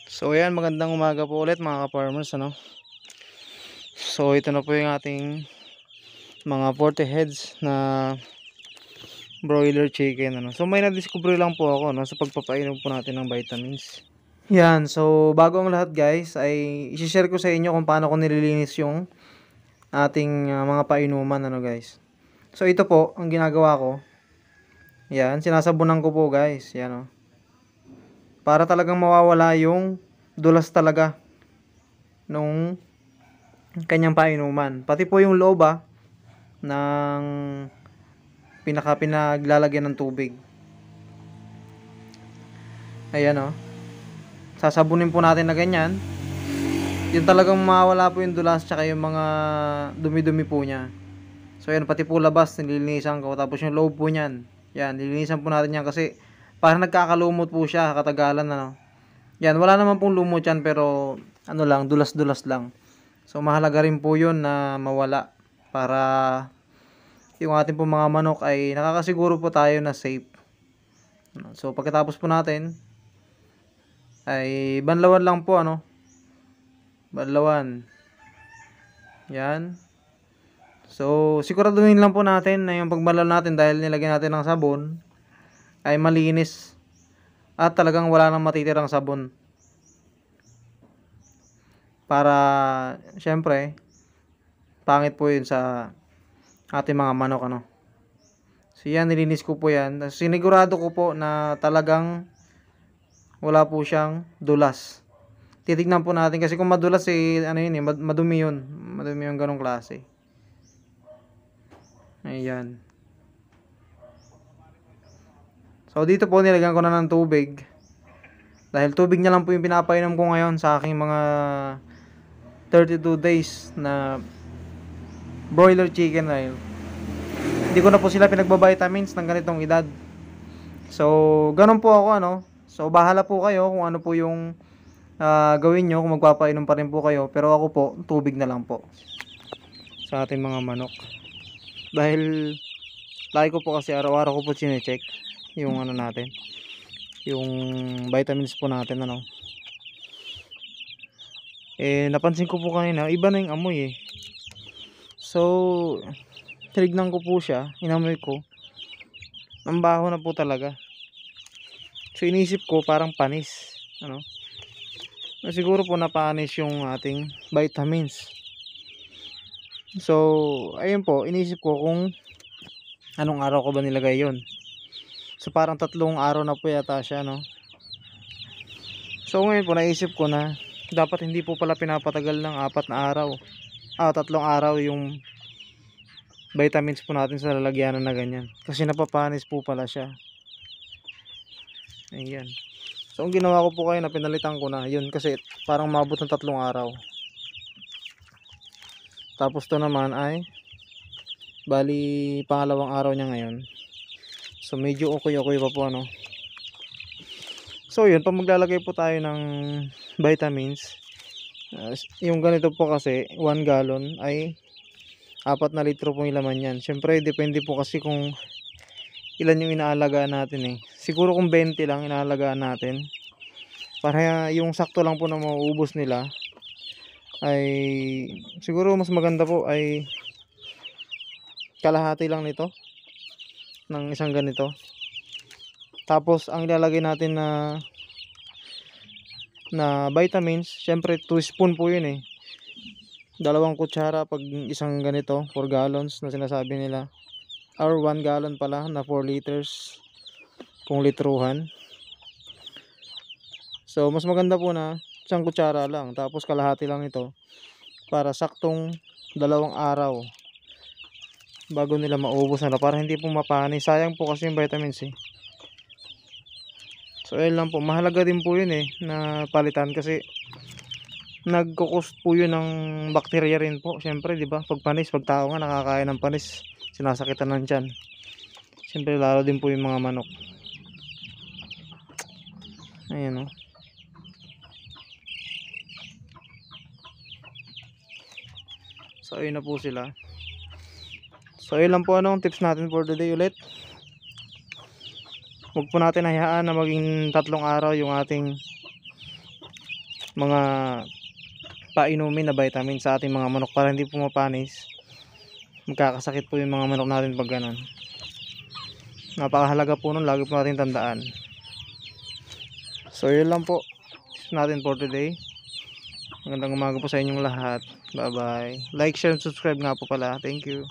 So ayan, magandang umaga po ulit mga ka-farmers, ano. So ito na po yung ating mga 40 heads na broiler chicken, ano. So may na-discover lang po ako, no, sa pagpapainom po natin ng vitamins. Yan, so bago ang lahat guys ay i-share ko sa inyo kung paano ko nililinis yung ating mga painuman, ano guys. So ito po ang ginagawa ko. Yan, sinasabunan ko po guys, yan, oh. Para talagang mawawala yung dulas talaga nung kanyang painuman. Pati po yung loob ng pinaglalagyan ng tubig. Ayan, oh. Sasabunin po natin na ganyan. Yung talagang mawawala po yung dulas tsaka yung mga dumi-dumi po niya. So ayan, pati po labas nililinisan ko. Tapos yung loob po niyan, yan, nililinisan po natin yan kasi parang nagkakalumot po siya katagalan, ano. Yan, wala naman pong lumot yan pero ano lang, dulas-dulas lang. So mahalaga rin po yun na mawala para yung ating po mga manok ay nakakasiguro po tayo na safe. So pagkatapos po natin ay banlawan lang po, ano. Banlawan. Yan. So siguraduhin lang po natin na yung pagbanlaw natin dahil nilagyan natin ng sabon ay malinis at talagang wala nang matitirang sabon. Para syempre pangit po yun sa ating mga manok, ano. So yan, nilinis ko po yan. Sinigurado ko po na talagang wala po siyang dulas. Titignan po natin kasi kung madulas ano yun madumi yun. Madumi yung ganong klase. Ayan. So dito po nilagyan ko na ng tubig. Dahil tubig na lang po yung pinapainom ko ngayon sa aking mga 32 days na broiler chicken na yun. Hindi ko na po sila pinagbabitamins ng ganitong edad. So ganun po ako, ano. So bahala po kayo kung ano po yung gawin nyo, kung magpapainom pa rin po kayo. Pero ako po, tubig na lang po sa ating mga manok. Dahil lagi ko po kasi araw-araw ko po chinecheck yung ano natin, yung vitamins po natin, ano. Napansin ko po kanina iba na yung amoy. So tinignan ko po siya, inamoy ko, ang baho na po talaga. So inisip ko parang panis, ano. Siguro po napanis yung ating vitamins. So ayun po, inisip ko kung anong araw ko ba nilagay yon. So parang 3 araw na po yata siya, no. So ngayon po naisip ko na dapat hindi po pala pinapatagal ng 4 na araw. 3 araw yung vitamins po natin sa lalagyanan na ganyan. Kasi napapanis po pala siya. Ayan. So ang ginawa ko po kayo na pinalitan ko na yun kasi parang mabot ng 3 araw. Tapos to naman ay bali pangalawang araw niya ngayon. So medyo okay pa po, ano. So yun, pag maglalagay po tayo ng vitamins, yung ganito po kasi 1 gallon ay 4 na litro po yung laman yan. Syempre depende po kasi kung ilan yung inaalagaan natin. Siguro kung 20 lang inaalagaan natin, para yung sakto lang po na mauubos nila, ay siguro mas maganda po ay kalahati lang nito ng isang ganito. Tapos ang ilalagay natin na vitamins, syempre 2 spoon po yun. 2 kutsara pag isang ganito 4 gallons na sinasabi nila, or 1 gallon pala na 4 liters kung litruhan. So mas maganda po na isang kutsara lang, tapos kalahati lang ito para saktong 2 araw bago nila maubos na, para hindi po mapanis. Sayang po kasi yung vitamins. So ayun lang po, mahalaga din po yun na palitan kasi nagko-cost po yun ng bakterya rin po. Syempre, di ba? Pag panis, pag tao nga nakakain ng panis, sinasakitan ng tiyan. Syempre, lalo din po yung mga manok. Ayan, oh. So ayun na po sila. So ayun lang po, ang tips natin for today ulit. Huwag po natin hayaan na maging 3 araw yung ating mga painumin na vitamin sa ating mga manok para hindi po mapanis. Magkakasakit po yung mga manok natin pag ganun. Napakahalaga po nun, lagi po natin tandaan. So yun lang po natin for today. Magandang umaga po sa inyong lahat. Bye bye. Like, share, and subscribe nga po pala. Thank you.